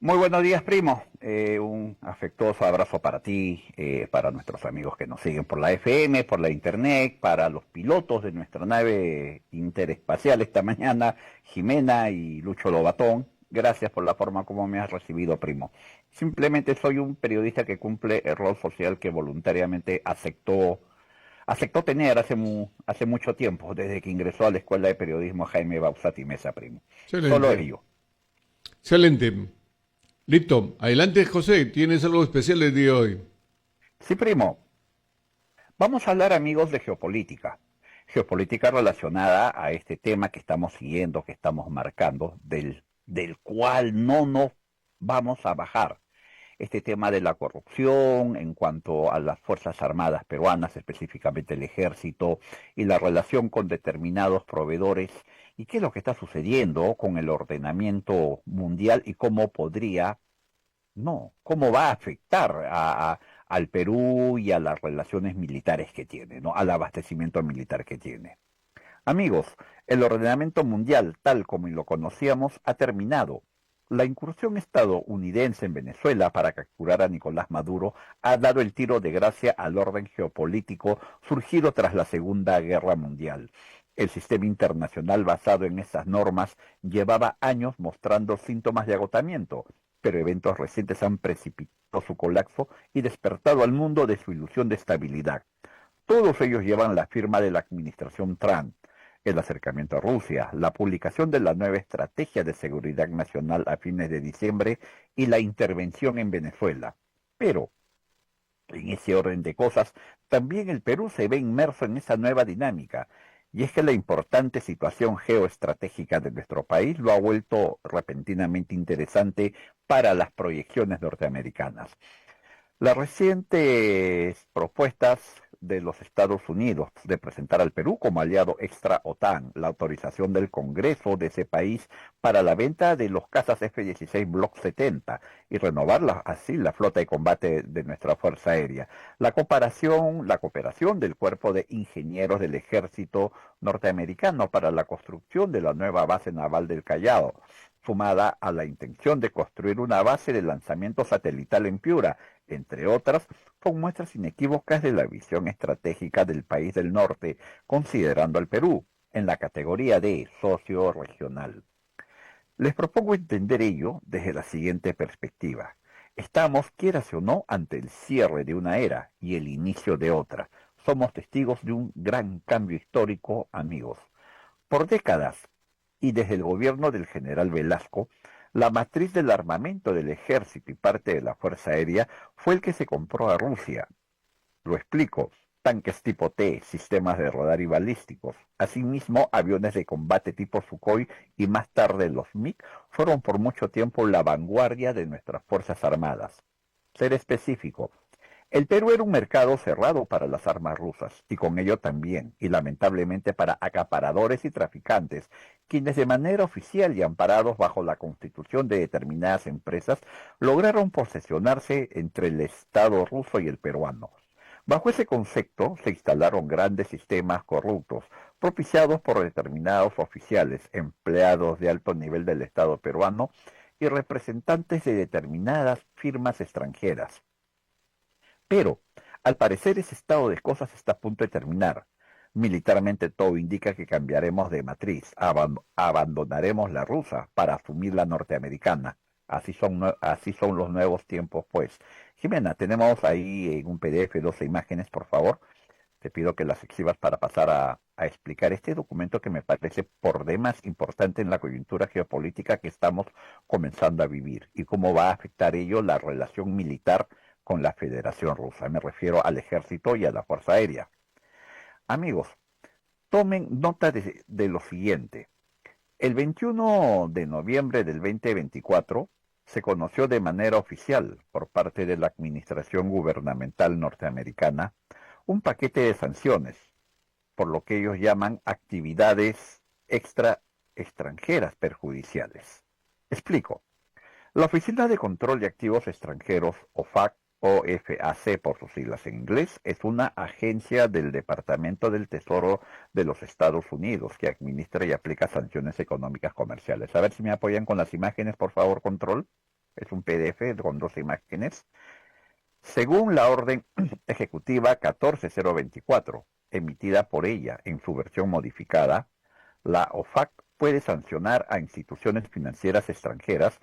Muy buenos días, primo. Un afectuoso abrazo para ti, para nuestros amigos que nos siguen por la FM, por la Internet, para los pilotos de nuestra nave interespacial esta mañana, Jimena y Lucho Lobatón. Gracias por la forma como me has recibido, primo. Simplemente soy un periodista que cumple el rol social que voluntariamente aceptó tener hace mucho tiempo, desde que ingresó a la Escuela de Periodismo Jaime Bausati Mesa, primo. Solo Excelente, ello. excelente. Listo. Adelante, José. Tienes algo especial el día de hoy. Sí, primo. Vamos a hablar, amigos, de geopolítica. Geopolítica relacionada a este tema que estamos siguiendo, que estamos marcando, del cual no nos vamos a bajar. Este tema de la corrupción en cuanto a las Fuerzas Armadas peruanas, específicamente el ejército, y la relación con determinados proveedores, y qué es lo que está sucediendo con el ordenamiento mundial y cómo podría, no, cómo va a afectar al Perú y a las relaciones militares que tiene, ¿no? Al abastecimiento militar que tiene. Amigos, el ordenamiento mundial tal como lo conocíamos ha terminado. La incursión estadounidense en Venezuela para capturar a Nicolás Maduro ha dado el tiro de gracia al orden geopolítico surgido tras la Segunda Guerra Mundial. El sistema internacional basado en esas normas llevaba años mostrando síntomas de agotamiento, pero eventos recientes han precipitado su colapso y despertado al mundo de su ilusión de estabilidad. Todos ellos llevan la firma de la administración Trump: el acercamiento a Rusia, la publicación de la nueva estrategia de seguridad nacional a fines de diciembre y la intervención en Venezuela. Pero, en ese orden de cosas, también el Perú se ve inmerso en esa nueva dinámica, y es que la importante situación geoestratégica de nuestro país lo ha vuelto repentinamente interesante para las proyecciones norteamericanas. Las recientes propuestas de los Estados Unidos de presentar al Perú como aliado extra OTAN, la autorización del Congreso de ese país para la venta de los cazas F-16 Block 70 y renovar así la flota de combate de nuestra Fuerza Aérea, la cooperación del Cuerpo de Ingenieros del Ejército norteamericano para la construcción de la nueva base naval del Callao, sumada a la intención de construir una base de lanzamiento satelital en Piura, entre otras, son muestras inequívocas de la visión estratégica del país del norte, considerando al Perú en la categoría de socio regional. Les propongo entender ello desde la siguiente perspectiva. Estamos, quieras o no, ante el cierre de una era y el inicio de otra. Somos testigos de un gran cambio histórico, amigos. Por décadas, y desde el gobierno del general Velasco, la matriz del armamento del ejército y parte de la Fuerza Aérea fue el que se compró a Rusia. Lo explico: tanques tipo T, sistemas de radar y balísticos. Asimismo, aviones de combate tipo Sukhoi y más tarde los MiG fueron por mucho tiempo la vanguardia de nuestras Fuerzas Armadas. Ser específico, el Perú era un mercado cerrado para las armas rusas, y con ello también, y lamentablemente para acaparadores y traficantes, quienes de manera oficial y amparados bajo la constitución de determinadas empresas, lograron posesionarse entre el Estado ruso y el peruano. Bajo ese concepto se instalaron grandes sistemas corruptos, propiciados por determinados oficiales, empleados de alto nivel del Estado peruano y representantes de determinadas firmas extranjeras. Pero, al parecer, ese estado de cosas está a punto de terminar. Militarmente todo indica que cambiaremos de matriz, abandonaremos la rusa para asumir la norteamericana. Así son los nuevos tiempos, pues. Jimena, tenemos ahí en un PDF 12 imágenes, por favor. Te pido que las exhibas para pasar a explicar este documento que me parece por demás importante en la coyuntura geopolítica que estamos comenzando a vivir y cómo va a afectar ello la relación militar con la Federación Rusa. Me refiero al ejército y a la Fuerza Aérea. Amigos, tomen nota de lo siguiente. El 21 de noviembre del 2024 se conoció de manera oficial por parte de la Administración Gubernamental Norteamericana un paquete de sanciones, por lo que ellos llaman actividades extra extranjeras perjudiciales. Explico. La Oficina de Control de Activos Extranjeros, OFAC, OFAC por sus siglas en inglés, es una agencia del Departamento del Tesoro de los Estados Unidos que administra y aplica sanciones económicas comerciales. A ver si me apoyan con las imágenes, por favor, control. es un PDF con 2 imágenes. Según la orden ejecutiva 14024, emitida por ella en su versión modificada, la OFAC puede sancionar a instituciones financieras extranjeras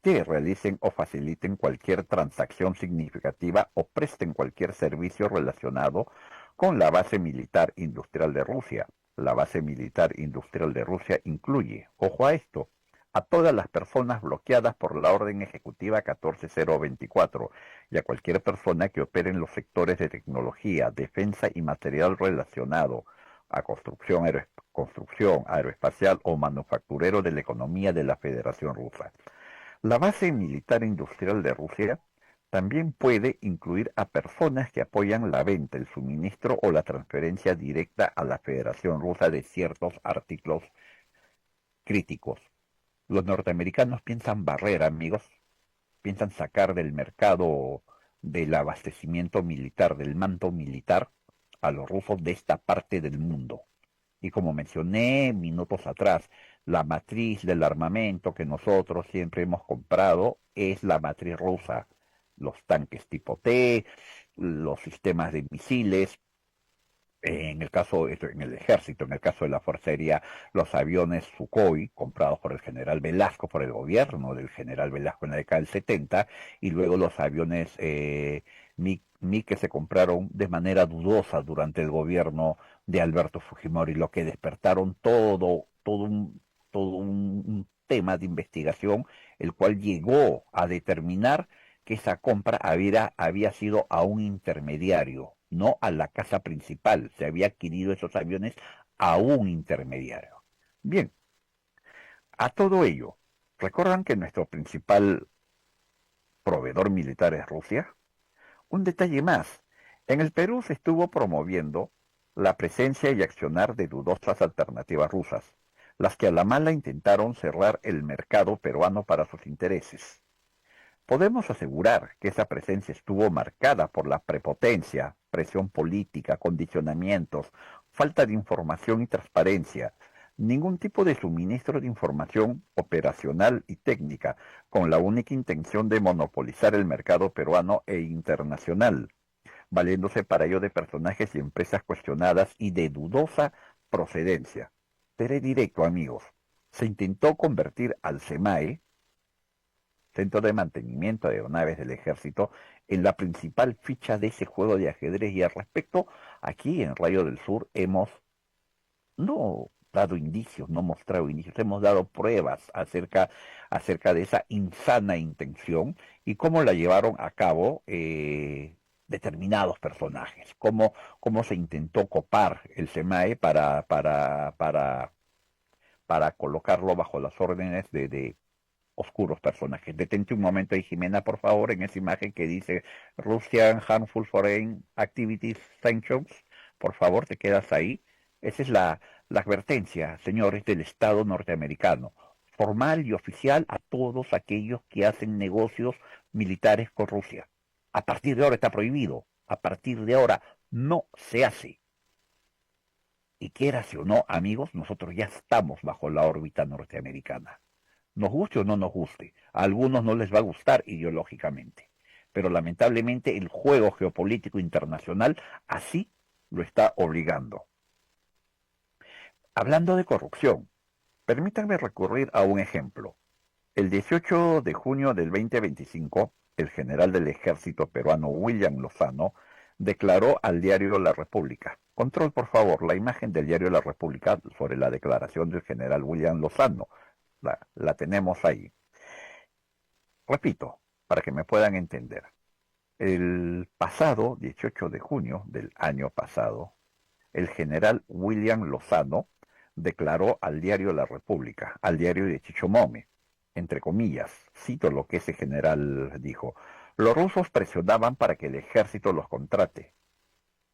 que realicen o faciliten cualquier transacción significativa o presten cualquier servicio relacionado con la base militar industrial de Rusia. La base militar industrial de Rusia incluye, ojo a esto, a todas las personas bloqueadas por la orden ejecutiva 14024 y a cualquier persona que opere en los sectores de tecnología, defensa y material relacionado a construcción aeroespacial o manufacturero de la economía de la Federación Rusa. La base militar industrial de Rusia también puede incluir a personas que apoyan la venta, el suministro o la transferencia directa a la Federación Rusa de ciertos artículos críticos. Los norteamericanos piensan barrer, amigos, piensan sacar del mercado del abastecimiento militar, del manto militar, a los rusos de esta parte del mundo. Y como mencioné minutos atrás, la matriz del armamento que nosotros siempre hemos comprado es la matriz rusa. Los tanques tipo T, los sistemas de misiles, en el caso, en el ejército, en el caso de la Fuerza Aérea, los aviones Sukhoi, comprados por el general Velasco, por el gobierno del general Velasco en la década del 70, y luego los aviones MiG que se compraron de manera dudosa durante el gobierno de Alberto Fujimori, lo que despertaron todo un tema de investigación, el cual llegó a determinar que esa compra había sido a un intermediario, no a la casa principal. Se había adquirido esos aviones a un intermediario. Bien, a todo ello, ¿recuerdan que nuestro principal proveedor militar es Rusia? Un detalle más, en el Perú se estuvo promoviendo la presencia y accionar de dudosas alternativas rusas, las que a la mala intentaron cerrar el mercado peruano para sus intereses. Podemos asegurar que esa presencia estuvo marcada por la prepotencia, presión política, condicionamientos, falta de información y transparencia, ningún tipo de suministro de información operacional y técnica, con la única intención de monopolizar el mercado peruano e internacional, valiéndose para ello de personajes y empresas cuestionadas y de dudosa procedencia. Seré directo, amigos. Se intentó convertir al SEMAE, Centro de Mantenimiento de Aeronaves del Ejército, en la principal ficha de ese juego de ajedrez, y al respecto, aquí en Rayo del Sur hemos no dado indicios, no mostrado indicios, hemos dado pruebas acerca de esa insana intención y cómo la llevaron a cabo determinados personajes, cómo se intentó copar el SEMAE para colocarlo bajo las órdenes de oscuros personajes. Detente un momento ahí, Jimena, por favor, en esa imagen que dice Russian Harmful Foreign Activities Sanctions. Por favor, te quedas ahí. Esa es la advertencia, señores, del Estado norteamericano, formal y oficial a todos aquellos que hacen negocios militares con Rusia. A partir de ahora está prohibido. A partir de ahora no se hace. Y quieras o no, amigos, nosotros ya estamos bajo la órbita norteamericana. Nos guste o no nos guste, a algunos no les va a gustar ideológicamente, pero lamentablemente el juego geopolítico internacional así lo está obligando. Hablando de corrupción, permítanme recurrir a un ejemplo. El 18 de junio del 2025, el general del ejército peruano William Lozano declaró al diario La República. Control, por favor, la imagen del diario La República sobre la declaración del general William Lozano. La tenemos ahí. Repito, para que me puedan entender. El pasado 18 de junio del año pasado, el general William Lozano declaró al diario La República, al diario de Chichomome, entre comillas, cito lo que ese general dijo: los rusos presionaban para que el ejército los contrate.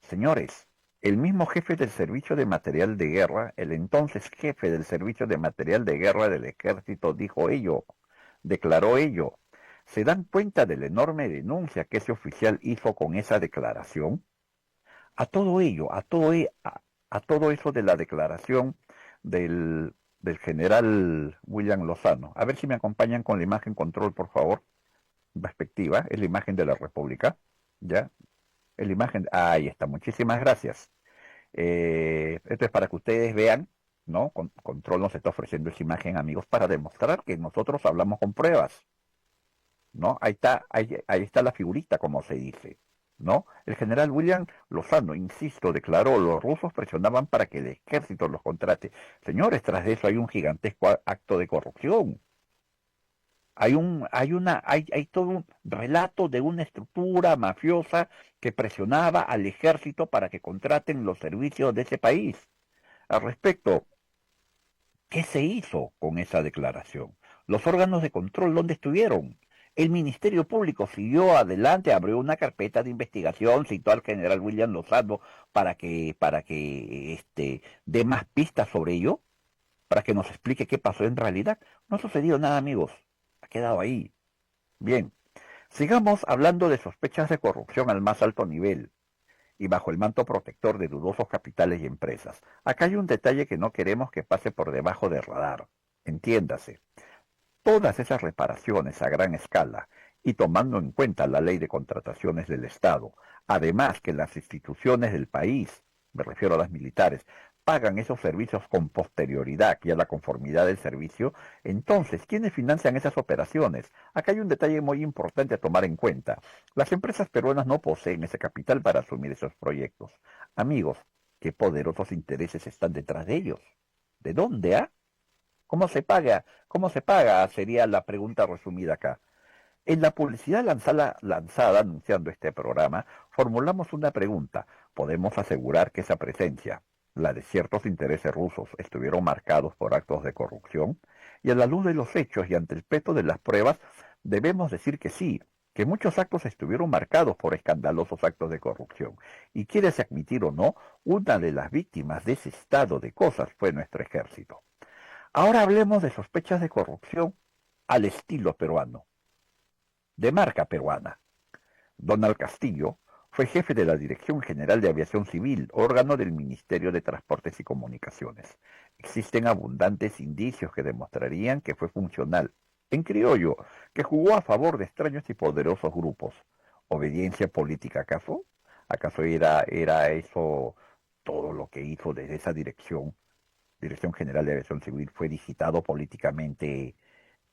Señores, el mismo jefe del servicio de material de guerra, el entonces jefe del servicio de material de guerra del ejército, dijo ello, declaró ello. ¿Se dan cuenta de la enorme denuncia que ese oficial hizo con esa declaración? A todo ello, a todo eso de la declaración del del general William Lozano. A ver si me acompañan con la imagen control, por favor. Perspectiva, es la imagen de la República. ¿Ya? Es la imagen. Ahí está, muchísimas gracias. Esto es para que ustedes vean, ¿no? Control nos está ofreciendo esa imagen, amigos, para demostrar que nosotros hablamos con pruebas, ¿no? Ahí está la figurita, como se dice, ¿no? El general William Lozano, insisto, declaró, los rusos presionaban para que el ejército los contrate. Señores, tras de eso hay un gigantesco acto de corrupción. Hay todo un relato de una estructura mafiosa que presionaba al ejército para que contraten los servicios de ese país. Al respecto, ¿qué se hizo con esa declaración? ¿Los órganos de control dónde estuvieron? El Ministerio Público siguió adelante, abrió una carpeta de investigación, citó al general William Lozano para que dé más pistas sobre ello, para que nos explique qué pasó en realidad. No ha sucedido nada, amigos. Ha quedado ahí. Bien, sigamos hablando de sospechas de corrupción al más alto nivel y bajo el manto protector de dudosos capitales y empresas. Acá hay un detalle que no queremos que pase por debajo del radar. Entiéndase, todas esas reparaciones a gran escala y tomando en cuenta la ley de contrataciones del Estado, además que las instituciones del país, me refiero a las militares, pagan esos servicios con posterioridad y a la conformidad del servicio, entonces, ¿quiénes financian esas operaciones? Acá hay un detalle muy importante a tomar en cuenta. Las empresas peruanas no poseen ese capital para asumir esos proyectos. Amigos, ¿qué poderosos intereses están detrás de ellos? ¿De dónde, ah? ¿Cómo se paga? ¿Cómo se paga? Sería la pregunta resumida acá. En la publicidad lanzada anunciando este programa, formulamos una pregunta. ¿Podemos asegurar que esa presencia, la de ciertos intereses rusos, estuvieron marcados por actos de corrupción? Y a la luz de los hechos y ante el peso de las pruebas, debemos decir que sí, que muchos actos estuvieron marcados por escandalosos actos de corrupción. Y quieres admitir o no, una de las víctimas de ese estado de cosas fue nuestro ejército. Ahora hablemos de sospechas de corrupción al estilo peruano, de marca peruana. Donald Castillo fue jefe de la Dirección General de Aviación Civil, órgano del Ministerio de Transportes y Comunicaciones. Existen abundantes indicios que demostrarían que fue funcional, en criollo, que jugó a favor de extraños y poderosos grupos. ¿Obediencia política acaso? ¿Acaso era eso todo lo que hizo desde esa Dirección General de Aviación Civil, fue digitado políticamente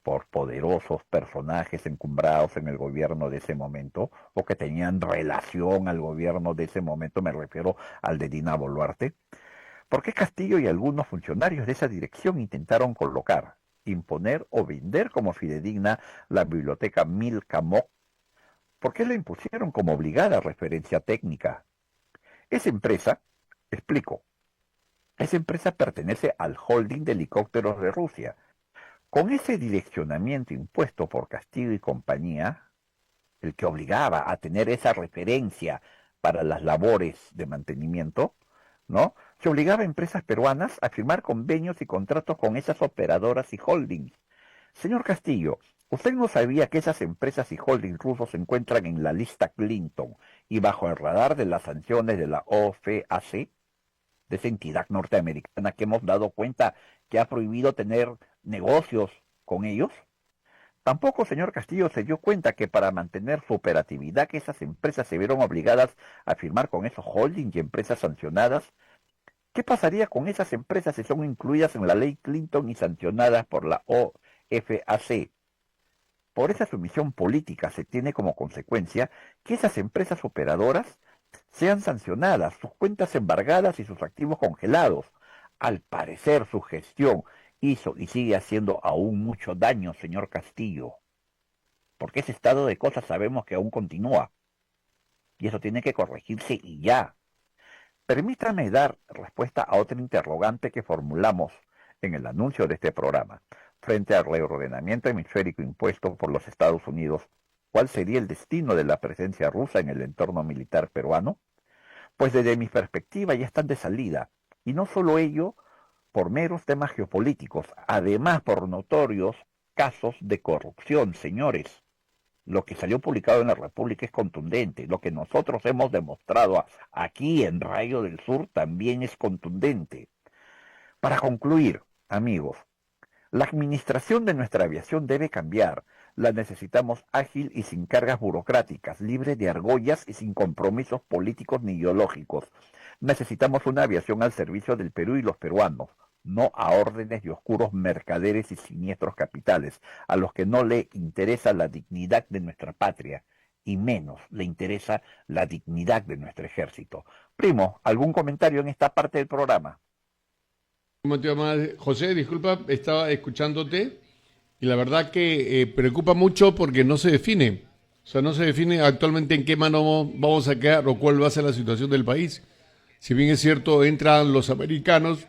por poderosos personajes encumbrados en el gobierno de ese momento o que tenían relación al gobierno de ese momento, me refiero al de Dina Boluarte? ¿Por qué Castillo y algunos funcionarios de esa dirección intentaron colocar, imponer o vender como fidedigna la biblioteca Milcamó? ¿Por qué la impusieron como obligada referencia técnica? Esa empresa, explico, esa empresa pertenece al holding de helicópteros de Rusia. Con ese direccionamiento impuesto por Castillo y compañía, el que obligaba a tener esa referencia para las labores de mantenimiento, ¿no? Se obligaba a empresas peruanas a firmar convenios y contratos con esas operadoras y holdings. Señor Castillo, ¿usted no sabía que esas empresas y holdings rusos se encuentran en la lista Clinton y bajo el radar de las sanciones de la OFAC, de esa entidad norteamericana que hemos dado cuenta que ha prohibido tener negocios con ellos? Tampoco, señor Castillo, se dio cuenta que para mantener su operatividad que esas empresas se vieron obligadas a firmar con esos holdings y empresas sancionadas. ¿Qué pasaría con esas empresas si son incluidas en la ley Clinton y sancionadas por la OFAC? Por esa sumisión política se tiene como consecuencia que esas empresas operadoras sean sancionadas, sus cuentas embargadas y sus activos congelados. Al parecer su gestión hizo y sigue haciendo aún mucho daño, señor Castillo, porque ese estado de cosas sabemos que aún continúa, y eso tiene que corregirse y ya. Permítame dar respuesta a otra interrogante que formulamos en el anuncio de este programa. Frente al reordenamiento hemisférico impuesto por los Estados Unidos, ¿cuál sería el destino de la presencia rusa en el entorno militar peruano? Pues desde mi perspectiva ya están de salida, y no solo ello por meros temas geopolíticos, además por notorios casos de corrupción, señores. Lo que salió publicado en la República es contundente. Lo que nosotros hemos demostrado aquí en Rayo del Sur también es contundente. Para concluir, amigos, la administración de nuestra aviación debe cambiar. La necesitamos ágil y sin cargas burocráticas, libre de argollas y sin compromisos políticos ni ideológicos. Necesitamos una aviación al servicio del Perú y los peruanos, no a órdenes de oscuros mercaderes y siniestros capitales, a los que no le interesa la dignidad de nuestra patria, y menos le interesa la dignidad de nuestro ejército. Primo, ¿algún comentario en esta parte del programa? ¿Cómo te llamas? José, disculpa, estaba escuchándote y la verdad que preocupa mucho porque no se define. O sea, no se define actualmente en qué mano vamos a quedar o cuál va a ser la situación del país. Si bien es cierto, entran los americanos,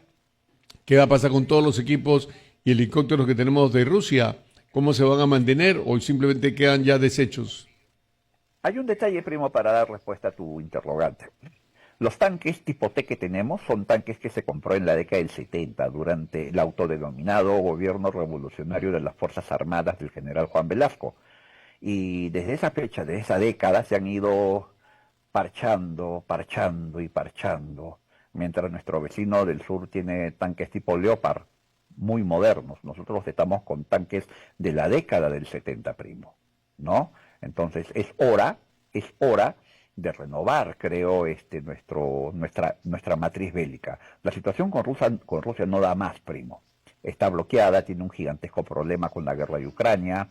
¿qué va a pasar con todos los equipos y helicópteros que tenemos de Rusia? ¿Cómo se van a mantener o simplemente quedan ya desechos? Hay un detalle, primo, para dar respuesta a tu interrogante. Los tanques tipo T que tenemos son tanques que se compró en la década del 70 durante el autodenominado gobierno revolucionario de las Fuerzas Armadas del general Juan Velasco. Y desde esa fecha, desde esa década, se han ido parchando, parchando y parchando, mientras nuestro vecino del sur tiene tanques tipo Leopard, muy modernos. Nosotros estamos con tanques de la década del 70, primo, ¿no? Entonces es hora de renovar, creo, nuestra matriz bélica. La situación con Rusia no da más, primo. Está bloqueada, tiene un gigantesco problema con la guerra de Ucrania.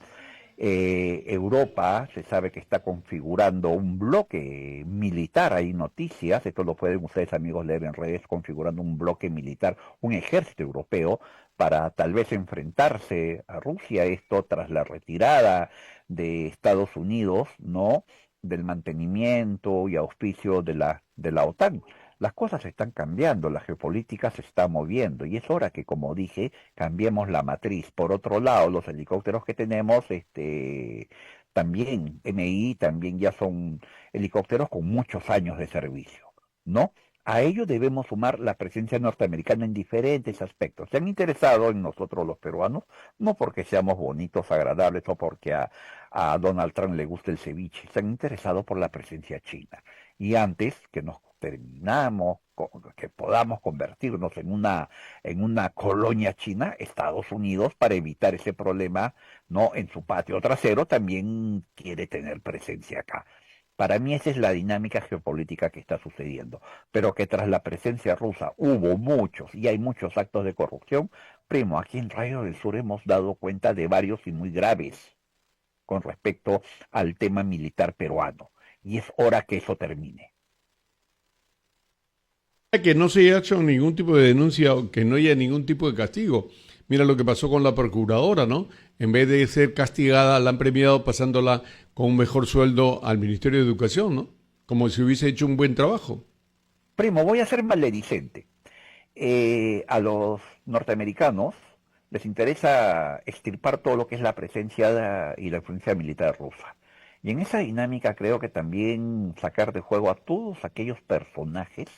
Europa se sabe que está configurando un bloque militar, hay noticias, esto lo pueden ustedes amigos leer en redes, configurando un bloque militar, un ejército europeo para tal vez enfrentarse a Rusia, esto tras la retirada de Estados Unidos, ¿no? Del mantenimiento y auspicio de la OTAN. Las cosas están cambiando, la geopolítica se está moviendo y es hora que, como dije, cambiemos la matriz. Por otro lado, los helicópteros que tenemos, también, MI, también ya son helicópteros con muchos años de servicio, ¿no? A ello debemos sumar la presencia norteamericana en diferentes aspectos. Se han interesado en nosotros los peruanos, no porque seamos bonitos, agradables o porque a Donald Trump le guste el ceviche, se han interesado por la presencia china. Y antes que nos terminamos, que podamos convertirnos en una colonia china, Estados Unidos, para evitar ese problema, no en su patio trasero, también quiere tener presencia acá. Para mí esa es la dinámica geopolítica que está sucediendo, pero que tras la presencia rusa hubo muchos y hay muchos actos de corrupción. Primo, aquí en Rayo del Sur hemos dado cuenta de varios y muy graves con respecto al tema militar peruano, y es hora que eso termine. Que no se haya hecho ningún tipo de denuncia o que no haya ningún tipo de castigo. Mira lo que pasó con la procuradora, ¿no? En vez de ser castigada, la han premiado pasándola con un mejor sueldo al Ministerio de Educación, ¿no? Como si hubiese hecho un buen trabajo. Primo, voy a ser maledicente. A los norteamericanos les interesa extirpar todo lo que es la presencia y la influencia militar rusa. Y en esa dinámica creo que también sacar de juego a todos aquellos personajes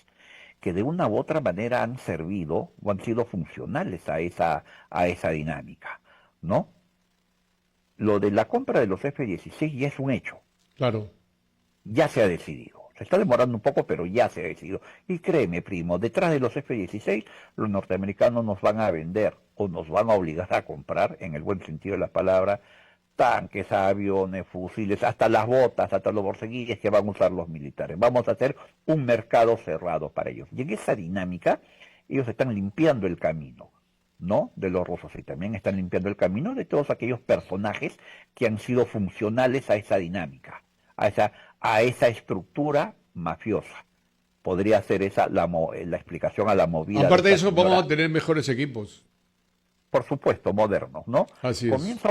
que de una u otra manera han servido o han sido funcionales a esa dinámica, ¿no? Lo de la compra de los F-16 ya es un hecho, Claro. ya se ha decidido. Se está demorando un poco, pero ya se ha decidido. Y créeme, primo, detrás de los F-16, los norteamericanos nos van a vender o nos van a obligar a comprar, en el buen sentido de la palabra, tanques, aviones, fusiles, hasta las botas, hasta los borceguillas que van a usar los militares. Vamos a hacer un mercado cerrado para ellos. Y en esa dinámica, ellos están limpiando el camino, ¿no? De los rusos, y también están limpiando el camino de todos aquellos personajes que han sido funcionales a esa dinámica, a esa estructura mafiosa. Podría ser esa la explicación a la movida de Aparte de esta eso, vamos señora. a tener mejores equipos. Por supuesto, modernos, ¿no? Así es.